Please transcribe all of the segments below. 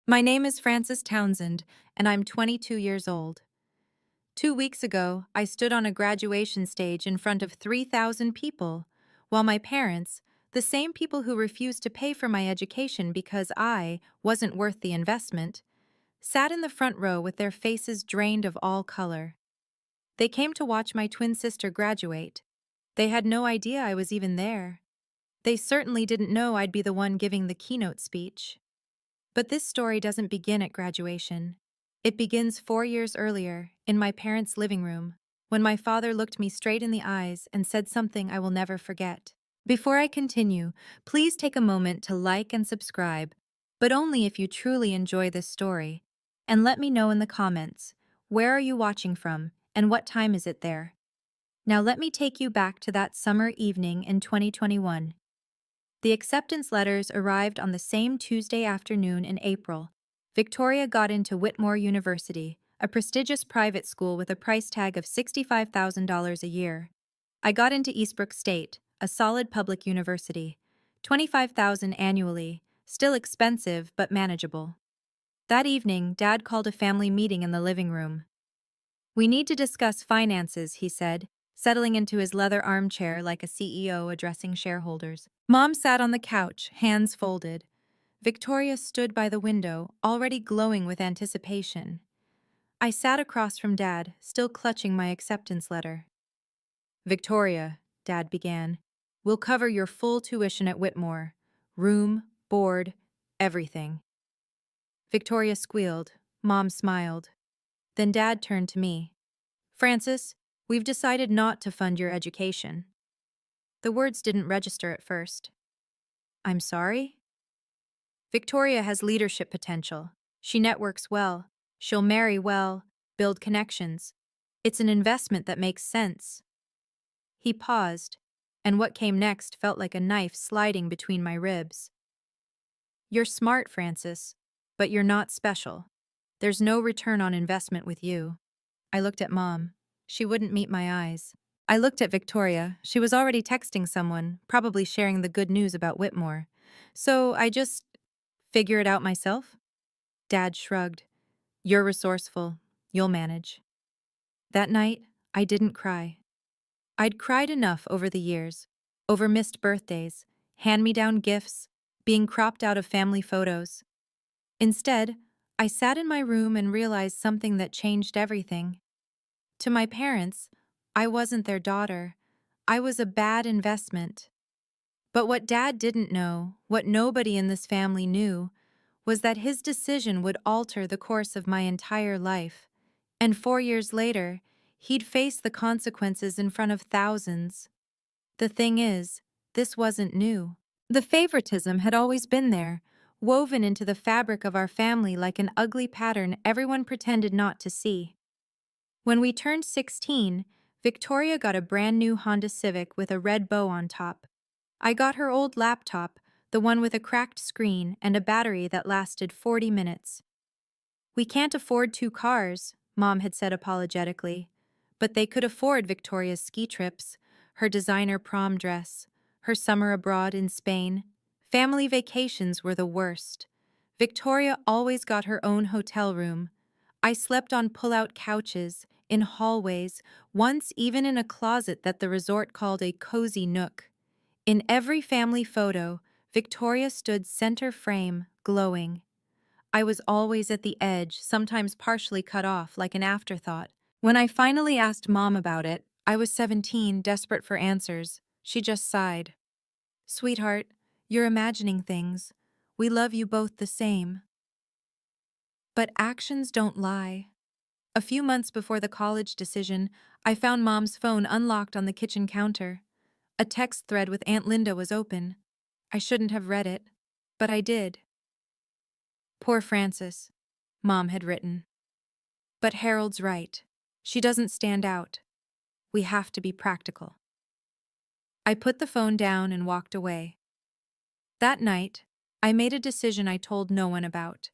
My name is Frances Townsend, and I'm 22 years old. 2 weeks ago, I stood on a graduation stage in front of 3,000 people, while my parents, the same people who refused to pay for my education because I wasn't worth the investment, sat in the front row with their faces drained of all color. They came to watch my twin sister graduate. They had no idea I was even there. They certainly didn't know I'd be the one giving the keynote speech. But this story doesn't begin at graduation. It begins 4 years earlier, in my parents' living room, when my father looked me straight in the eyes and said something I will never forget. Before I continue, please take a moment to like and subscribe, but only if you truly enjoy this story. And let me know in the comments, where are you watching from, and what time is it there? Now let me take you back to that summer evening in 2021. The acceptance letters arrived on the same Tuesday afternoon in April. Victoria got into Whitmore University, a prestigious private school with a price tag of $65,000 a year. I got into Eastbrook State, a solid public university. $25,000 annually, still expensive but manageable. That evening, Dad called a family meeting in the living room. "We need to discuss finances," he said, settling into his leather armchair like a CEO addressing shareholders. Mom sat on the couch, hands folded. Victoria stood by the window, already glowing with anticipation. I sat across from Dad, still clutching my acceptance letter. "Victoria," Dad began, "we'll cover your full tuition at Whitmore. Room, board, everything." Victoria squealed. Mom smiled. Then Dad turned to me. "Frances, we've decided not to fund your education." The words didn't register at first. "I'm sorry?" "Victoria has leadership potential. She networks well. She'll marry well, build connections. It's an investment that makes sense." He paused, and what came next felt like a knife sliding between my ribs. "You're smart, Frances, but you're not special. There's no return on investment with you." I looked at Mom. She wouldn't meet my eyes. I looked at Victoria. She was already texting someone, probably sharing the good news about Whitmore. So I just figure it out myself? Dad shrugged. "You're resourceful. You'll manage." That night, I didn't cry. I'd cried enough over the years, over missed birthdays, hand-me-down gifts, being cropped out of family photos. Instead, I sat in my room and realized something that changed everything. To my parents, I wasn't their daughter. I was a bad investment. But what Dad didn't know, what nobody in this family knew, was that his decision would alter the course of my entire life. And 4 years later, he'd face the consequences in front of thousands. The thing is, this wasn't new. The favoritism had always been there, woven into the fabric of our family like an ugly pattern everyone pretended not to see. When we turned 16, Victoria got a brand new Honda Civic with a red bow on top. I got her old laptop, the one with a cracked screen and a battery that lasted 40 minutes. "We can't afford two cars," Mom had said apologetically. But they could afford Victoria's ski trips, her designer prom dress, her summer abroad in Spain. Family vacations were the worst. Victoria always got her own hotel room. I slept on pull-out couches, in hallways, once even in a closet that the resort called a cozy nook. In every family photo, Victoria stood center frame, glowing. I was always at the edge, sometimes partially cut off like an afterthought. When I finally asked Mom about it, I was 17, desperate for answers. She just sighed. "Sweetheart, you're imagining things. We love you both the same." But actions don't lie. A few months before the college decision, I found Mom's phone unlocked on the kitchen counter. A text thread with Aunt Linda was open. I shouldn't have read it, but I did. "Poor Frances," Mom had written. "But Harold's right. She doesn't stand out. We have to be practical." I put the phone down and walked away. That night, I made a decision I told no one about.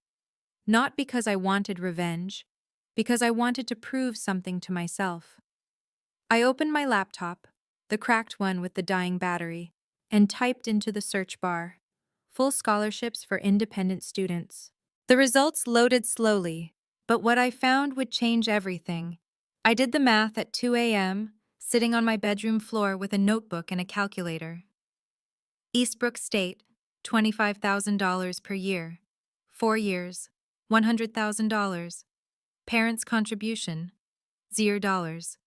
Not because I wanted revenge, because I wanted to prove something to myself. I opened my laptop, the cracked one with the dying battery, and typed into the search bar, "Full scholarships for independent students." The results loaded slowly, but what I found would change everything. I did the math at 2 a.m., sitting on my bedroom floor with a notebook and a calculator. Eastbrook State, $25,000 per year. 4 years, $100,000. Parents' contribution, $0.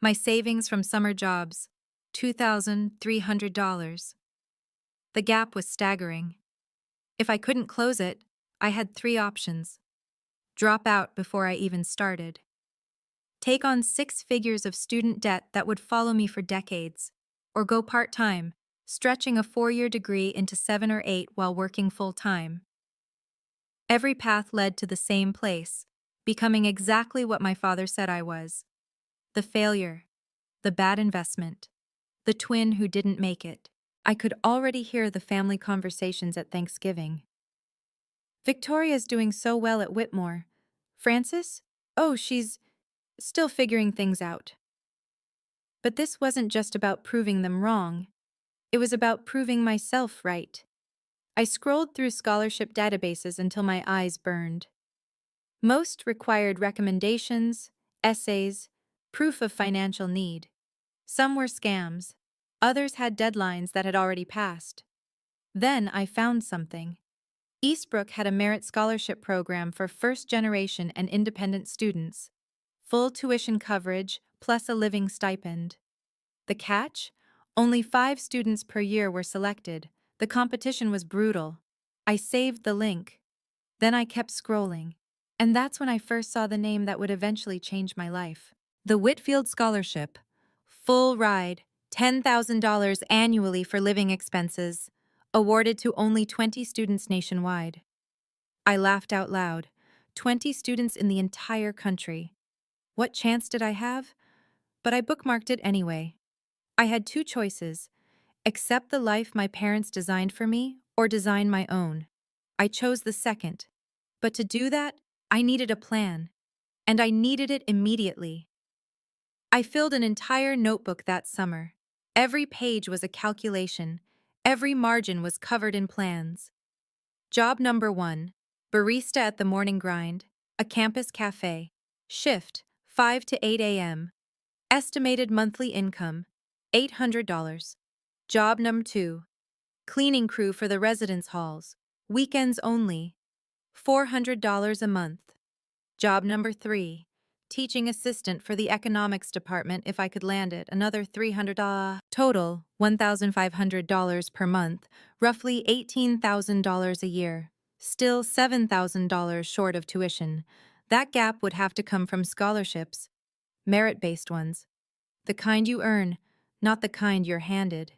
My savings from summer jobs, $2,300. The gap was staggering. If I couldn't close it, I had 3 options. Drop out before I even started. Take on 6 figures of student debt that would follow me for decades. Or go part-time, stretching a 4-year degree into 7 or 8 while working full-time. Every path led to the same place, becoming exactly what my father said I was. The failure. The bad investment. The twin who didn't make it. I could already hear the family conversations at Thanksgiving. Victoria's doing so well at Whitmore. Frances? Oh, she's still figuring things out. But this wasn't just about proving them wrong. It was about proving myself right. I scrolled through scholarship databases until my eyes burned. Most required recommendations, essays, proof of financial need. Some were scams. Others had deadlines that had already passed. Then I found something. Eastbrook had a merit scholarship program for first-generation and independent students. Full tuition coverage plus a living stipend. The catch? Only 5 students per year were selected. The competition was brutal. I saved the link. Then I kept scrolling. And that's when I first saw the name that would eventually change my life. The Whitfield Scholarship. Full ride, $10,000 annually for living expenses. Awarded to only 20 students nationwide. I laughed out loud. 20 students in the entire country. What chance did I have? But I bookmarked it anyway. I had 2 choices: accept the life my parents designed for me or design my own. I chose the second. But to do that, I needed a plan. And I needed it immediately. I filled an entire notebook that summer. Every page was a calculation. Every margin was covered in plans. Job number 1, barista at the Morning Grind, a campus cafe. Shift, 5 to 8 a.m. Estimated monthly income, $800. Job number 2, cleaning crew for the residence halls. Weekends only, $400 a month. Job number 3, teaching assistant for the economics department if I could land it, another $300. Total, $1,500 per month, roughly $18,000 a year. Still $7,000 short of tuition. That gap would have to come from scholarships, merit-based ones. The kind you earn, not the kind you're handed.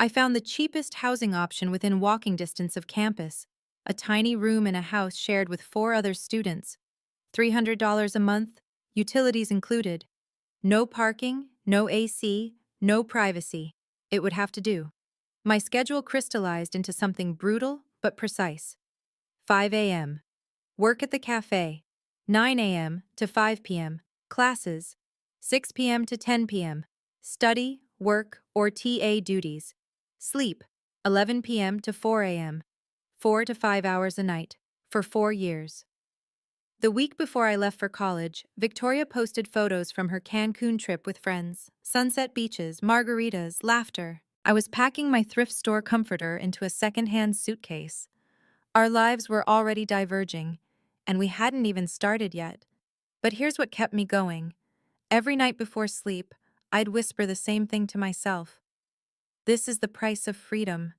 I found the cheapest housing option within walking distance of campus, a tiny room in a house shared with 4 other students. $300 a month, utilities included. No parking, no AC, no privacy. It would have to do. My schedule crystallized into something brutal but precise. 5 a.m. Work at the cafe. 9 a.m. to 5 p.m. Classes. 6 p.m. to 10 p.m. Study, work, or TA duties. Sleep. 11 p.m. to 4 a.m. 4 to 5 hours a night. For 4 years. The week before I left for college, Victoria posted photos from her Cancun trip with friends. Sunset beaches, margaritas, laughter. I was packing my thrift store comforter into a second-hand suitcase. Our lives were already diverging, and we hadn't even started yet. But here's what kept me going. Every night before sleep, I'd whisper the same thing to myself. This is the price of freedom.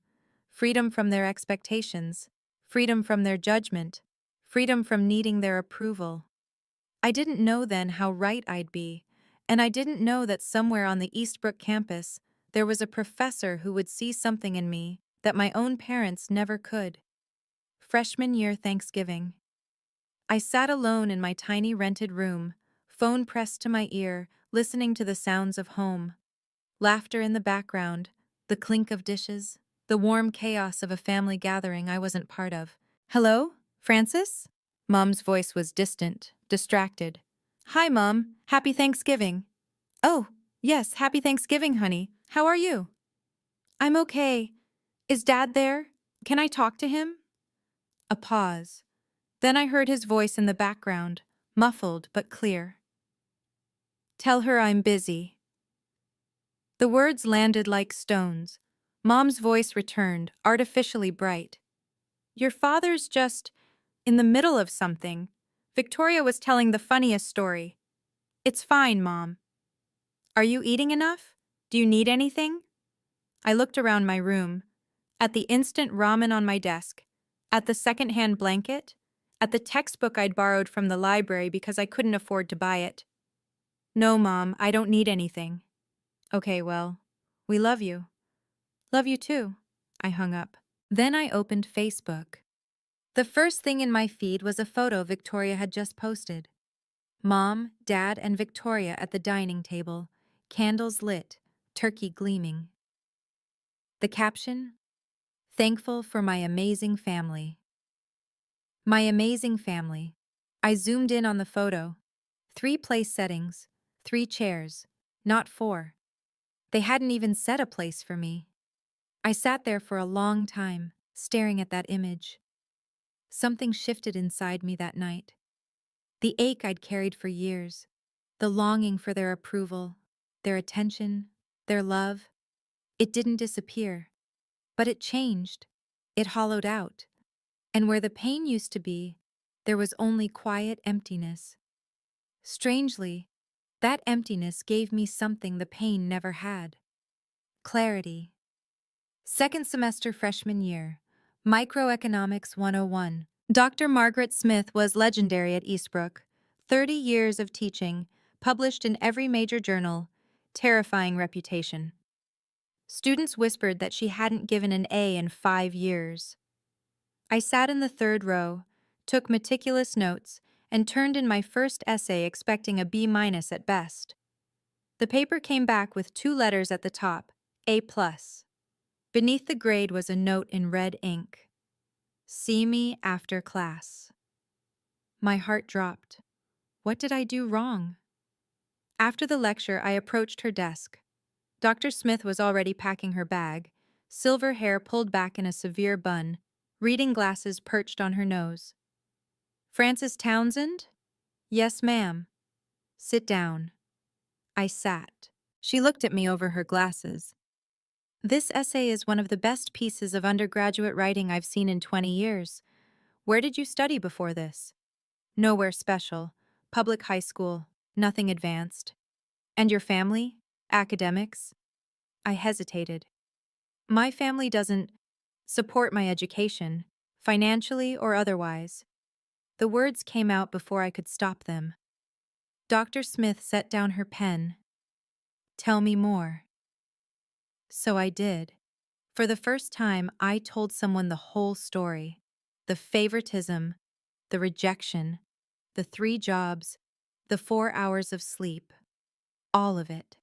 Freedom from their expectations. Freedom from their judgment. Freedom from needing their approval. I didn't know then how right I'd be, and I didn't know that somewhere on the Eastbrook campus, there was a professor who would see something in me that my own parents never could. Freshman year Thanksgiving. I sat alone in my tiny rented room, phone pressed to my ear, listening to the sounds of home. Laughter in the background, the clink of dishes, the warm chaos of a family gathering I wasn't part of. Hello? Frances? Mom's voice was distant, distracted. Hi, Mom. Happy Thanksgiving. Oh, yes, happy Thanksgiving, honey. How are you? I'm okay. Is Dad there? Can I talk to him? A pause. Then I heard his voice in the background, muffled but clear. Tell her I'm busy. The words landed like stones. Mom's voice returned, artificially bright. Your father's just in the middle of something. Victoria was telling the funniest story. It's fine, Mom. Are you eating enough? Do you need anything? I looked around my room. At the instant ramen on my desk. At the second-hand blanket. At the textbook I'd borrowed from the library because I couldn't afford to buy it. No, Mom, I don't need anything. Okay, well, we love you. Love you too. I hung up. Then I opened Facebook. The first thing in my feed was a photo Victoria had just posted. Mom, Dad, and Victoria at the dining table, candles lit, turkey gleaming. The caption? Thankful for my amazing family. My amazing family. I zoomed in on the photo. 3 place settings, 3 chairs, not 4. They hadn't even set a place for me. I sat there for a long time, staring at that image. Something shifted inside me that night. The ache I'd carried for years, the longing for their approval, their attention, their love. It didn't disappear, but it changed. It hollowed out. And where the pain used to be, there was only quiet emptiness. Strangely, that emptiness gave me something the pain never had. Clarity. Second semester freshman year. Microeconomics 101. Dr. Margaret Smith was legendary at Eastbrook. 30 years of teaching, published in every major journal, terrifying reputation. Students whispered that she hadn't given an A in 5 years. I sat in the 3rd row, took meticulous notes, and turned in my first essay expecting a B- at best. The paper came back with 2 letters at the top, A+. Beneath the grade was a note in red ink. See me after class. My heart dropped. What did I do wrong? After the lecture, I approached her desk. Dr. Smith was already packing her bag, silver hair pulled back in a severe bun, reading glasses perched on her nose. Frances Townsend? Yes, ma'am. Sit down. I sat. She looked at me over her glasses. This essay is one of the best pieces of undergraduate writing I've seen in 20 years. Where did you study before this? Nowhere special. Public high school. Nothing advanced. And your family? Academics? I hesitated. My family doesn't support my education, financially or otherwise. The words came out before I could stop them. Dr. Smith set down her pen. Tell me more. So I did. For the first time, I told someone the whole story. The favoritism, the rejection, the 3 jobs, the 4 hours of sleep. All of it.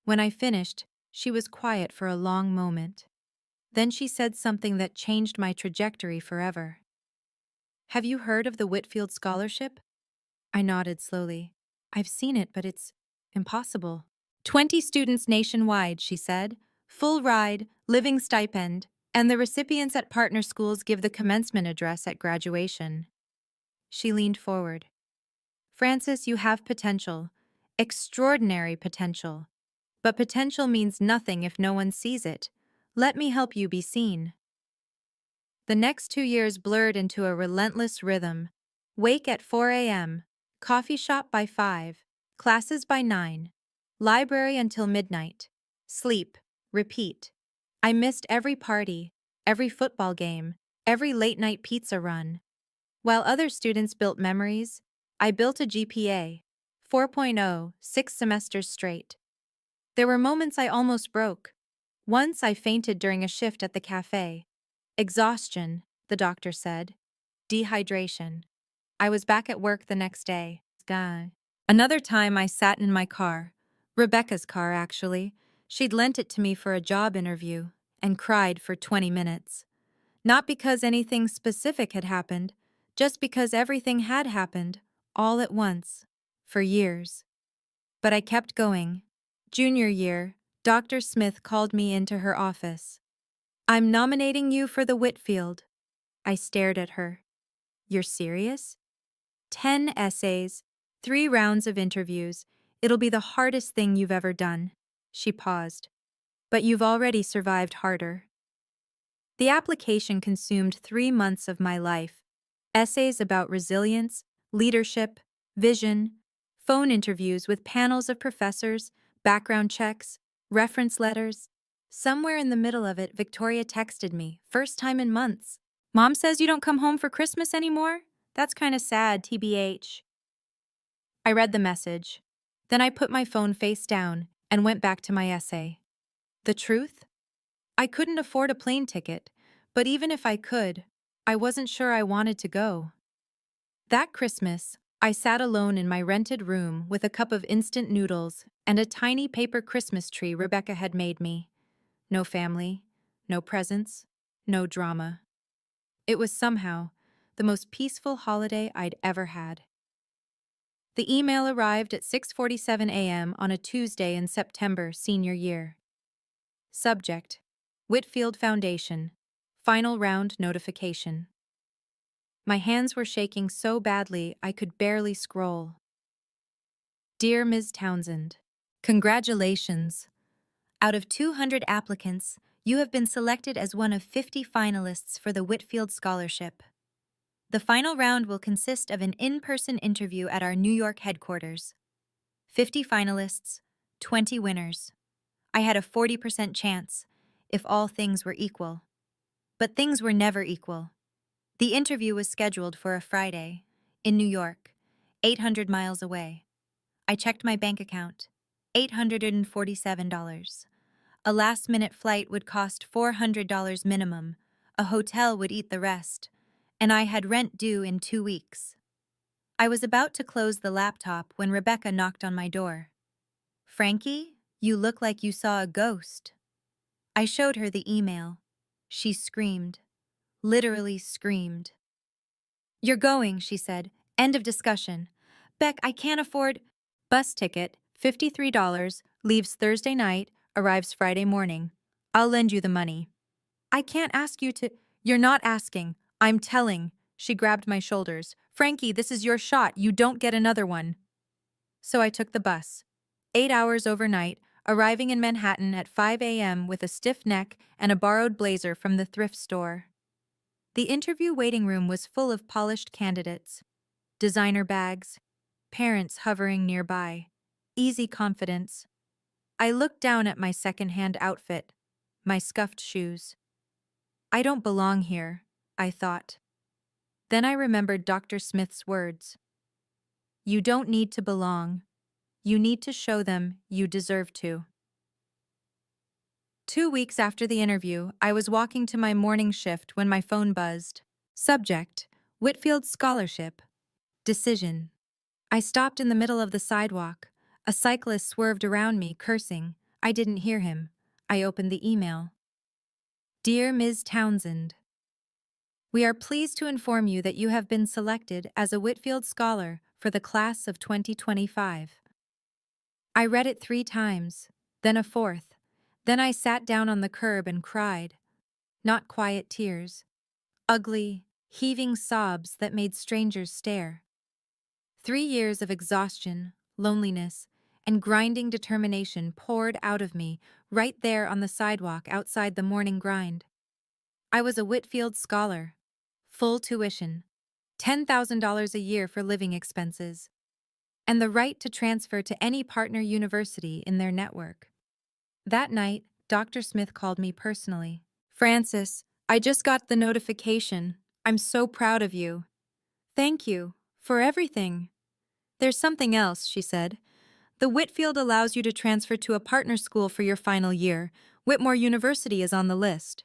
When I finished, she was quiet for a long moment. Then she said something that changed my trajectory forever. Have you heard of the Whitfield Scholarship? I nodded slowly. I've seen it, but it's impossible. 20 students nationwide, she said. Full ride, living stipend, and the recipients at partner schools give the commencement address at graduation. She leaned forward. Frances, you have potential. Extraordinary potential. But potential means nothing if no one sees it. Let me help you be seen. The next 2 years blurred into a relentless rhythm. Wake at 4 a.m., coffee shop by 5, classes by 9, library until midnight, sleep, repeat. I missed every party, every football game, every late-night pizza run. While other students built memories, I built a GPA, 4.0, 6 semesters straight. There were moments I almost broke. Once I fainted during a shift at the cafe. Exhaustion, the doctor said. Dehydration. I was back at work the next day. Another time I sat in my car. Rebecca's car, actually. She'd lent it to me for a job interview, and cried for 20 minutes. Not because anything specific had happened, just because everything had happened, all at once, for years. But I kept going. Junior year, Dr. Smith called me into her office. I'm nominating you for the Whitfield. I stared at her. You're serious? 10 essays, 3 rounds of interviews. It'll be the hardest thing you've ever done. She paused. But you've already survived harder. The application consumed 3 months of my life. Essays about resilience, leadership, vision, phone interviews with panels of professors, background checks, reference letters. Somewhere in the middle of it, Victoria texted me, first time in months. Mom says you don't come home for Christmas anymore? That's kinda sad, TBH. I read the message. Then I put my phone face down and went back to my essay. The truth? I couldn't afford a plane ticket, but even if I could, I wasn't sure I wanted to go. That Christmas, I sat alone in my rented room with a cup of instant noodles and a tiny paper Christmas tree Rebecca had made me. No family, no presents, no drama. It was somehow the most peaceful holiday I'd ever had. The email arrived at 6:47 a.m. on a Tuesday in September, senior year. Subject: Whitfield Foundation. Final round notification. My hands were shaking so badly I could barely scroll. Dear Ms. Townsend, congratulations. Out of 200 applicants, you have been selected as one of 50 finalists for the Whitfield Scholarship. The final round will consist of an in-person interview at our New York headquarters. 50 finalists, 20 winners. I had a 40% chance, if all things were equal. But things were never equal. The interview was scheduled for a Friday, in New York, 800 miles away. I checked my bank account, $847. A last-minute flight would cost $400 minimum, a hotel would eat the rest, and I had rent due in 2 weeks. I was about to close the laptop when Rebecca knocked on my door. Frankie, you look like you saw a ghost. I showed her the email. She screamed. Literally screamed. You're going, she said. End of discussion. Beck, I can't afford... Bus ticket, $53, leaves Thursday night, arrives Friday morning. I'll lend you the money. I can't ask you to... You're not asking. I'm telling. She grabbed my shoulders. Frankie, this is your shot. You don't get another one. So I took the bus. 8 hours overnight, arriving in Manhattan at 5 a.m. with a stiff neck and a borrowed blazer from the thrift store. The interview waiting room was full of polished candidates. Designer bags. Parents hovering nearby. Easy confidence. I looked down at my second-hand outfit. My scuffed shoes. I don't belong here, I thought. Then I remembered Dr. Smith's words. You don't need to belong. You need to show them you deserve to. 2 weeks after the interview, I was walking to my morning shift when my phone buzzed. Subject: Whitfield Scholarship. Decision. I stopped in the middle of the sidewalk. A cyclist swerved around me, cursing. I didn't hear him. I opened the email. Dear Ms. Townsend, we are pleased to inform you that you have been selected as a Whitfield Scholar for the class of 2025. I read it 3 times, then a 4th. Then I sat down on the curb and cried. Not quiet tears. Ugly, heaving sobs that made strangers stare. 3 years of exhaustion, loneliness, and grinding determination poured out of me right there on the sidewalk outside the morning grind. I was a Whitfield Scholar. Full tuition. $10,000 a year for living expenses. And the right to transfer to any partner university in their network. That night, Dr. Smith called me personally. Francis, I just got the notification. I'm so proud of you. Thank you for everything. There's something else, she said. The Whitfield allows you to transfer to a partner school for your final year. Whitmore University is on the list.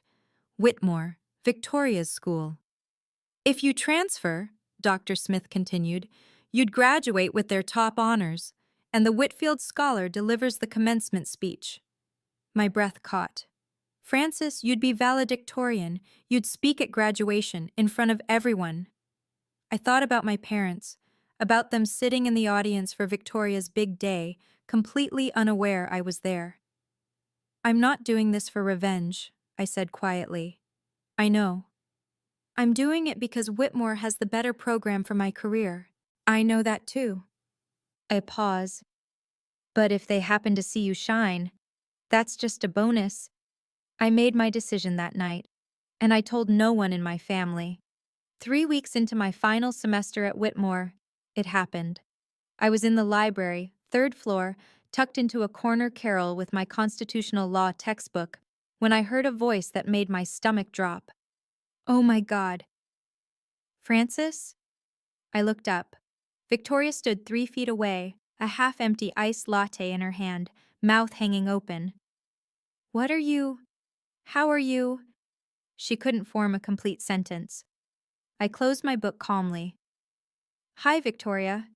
Whitmore, Victoria's school. If you transfer, Dr. Smith continued, you'd graduate with their top honors, and the Whitfield Scholar delivers the commencement speech. My breath caught. Francis, you'd be valedictorian. You'd speak at graduation in front of everyone. I thought about my parents, about them sitting in the audience for Victoria's big day, completely unaware I was there. I'm not doing this for revenge, I said quietly. I know. I'm doing it because Whitmore has the better program for my career. I know that too. I pause. But if they happen to see you shine, that's just a bonus. I made my decision that night, and I told no one in my family. 3 weeks into my final semester at Whitmore, it happened. I was in the library, third floor, tucked into a corner carrel with my constitutional law textbook, when I heard a voice that made my stomach drop. Oh my God. Francis? I looked up. Victoria stood 3 feet away, a half-empty iced latte in her hand, mouth hanging open. What are you? How are you? She couldn't form a complete sentence. I closed my book calmly. Hi, Victoria.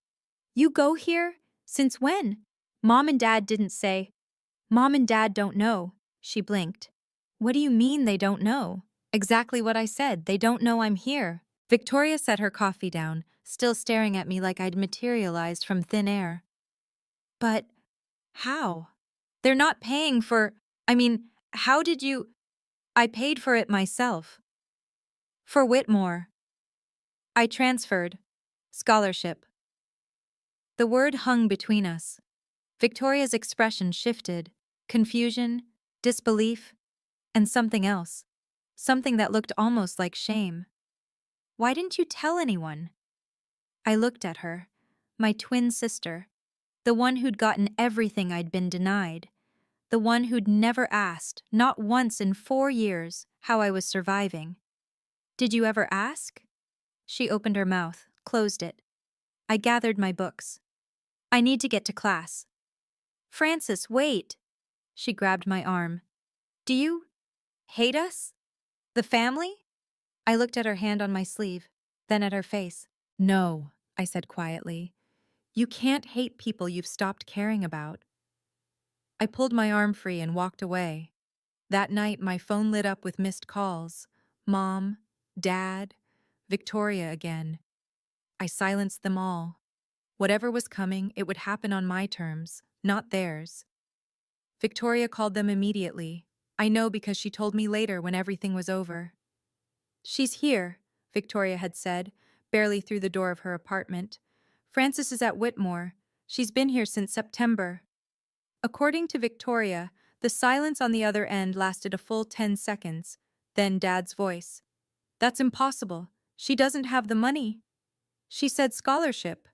You go here? Since when? Mom and Dad didn't say. Mom and Dad don't know. She blinked. What do you mean they don't know? Exactly what I said. They don't know I'm here. Victoria set her coffee down, still staring at me like I'd materialized from thin air. But how? They're not paying for. How did you? I paid for it myself. For Whitmore. I transferred. Scholarship. The word hung between us. Victoria's expression shifted. Confusion, disbelief, and something else. Something that looked almost like shame. Why didn't you tell anyone? I looked at her. My twin sister. The one who'd gotten everything I'd been denied. The one who'd never asked, not once in 4 years, how I was surviving. Did you ever ask? She opened her mouth, closed it. I gathered my books. I need to get to class. Francis, wait. She grabbed my arm. Do you hate us? The family? I looked at her hand on my sleeve, then at her face. No, I said quietly. You can't hate people you've stopped caring about. I pulled my arm free and walked away. That night, my phone lit up with missed calls. Mom, Dad, Victoria again. I silenced them all. Whatever was coming, it would happen on my terms, not theirs. Victoria called them immediately. I know because she told me later when everything was over. She's here, Victoria had said, barely through the door of her apartment. Frances is at Whitmore. She's been here since September. According to Victoria, the silence on the other end lasted a full 10 seconds. Then Dad's voice. That's impossible. She doesn't have the money. She said scholarship.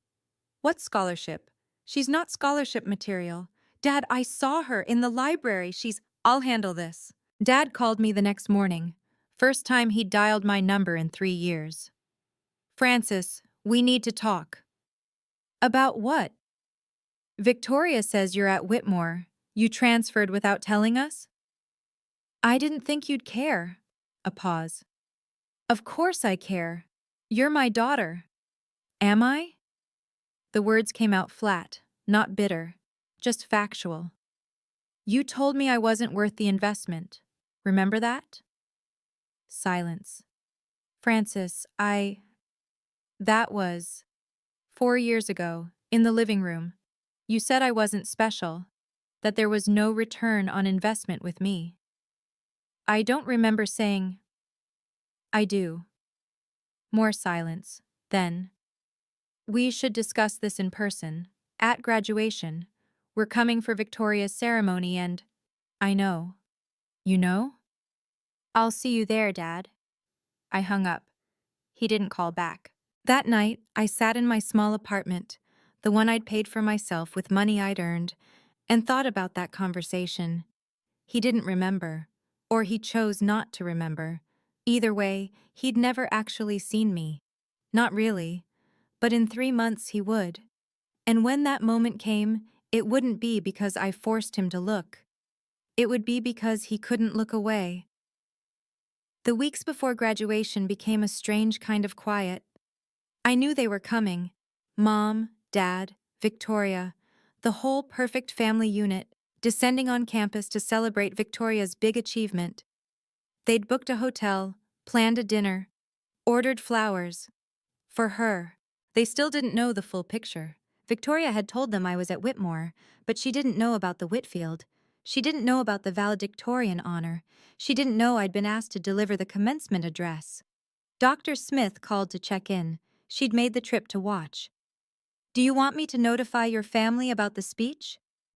What scholarship? She's not scholarship material. Dad, I saw her in the library. I'll handle this. Dad called me the next morning. First time he'd dialed my number in 3 years. Francis, we need to talk. About what? Victoria says you're at Whitmore. You transferred without telling us? I didn't think you'd care. A pause. Of course I care. You're my daughter. Am I? The words came out flat, not bitter, just factual. You told me I wasn't worth the investment. Remember that? Silence. Francis, That was 4 years ago, in the living room. You said I wasn't special, that there was no return on investment with me. I don't remember saying. I do. More silence. Then. We should discuss this in person, at graduation. We're coming for Victoria's ceremony and. I know. You know? I'll see you there, Dad. I hung up. He didn't call back. That night, I sat in my small apartment, the one I'd paid for myself with money I'd earned, and thought about that conversation. He didn't remember, or he chose not to remember. Either way, he'd never actually seen me. Not really, but in 3 months he would. And when that moment came, it wouldn't be because I forced him to look. It would be because he couldn't look away. The weeks before graduation became a strange kind of quiet. I knew they were coming. Mom, Dad, Victoria, the whole perfect family unit, descending on campus to celebrate Victoria's big achievement. They'd booked a hotel, planned a dinner, ordered flowers. For her. They still didn't know the full picture. Victoria had told them I was at Whitmore, but she didn't know about the Whitfield. She didn't know about the valedictorian honor. She didn't know I'd been asked to deliver the commencement address. Dr. Smith called to check in. She'd made the trip to watch. Do you want me to notify your family about the speech?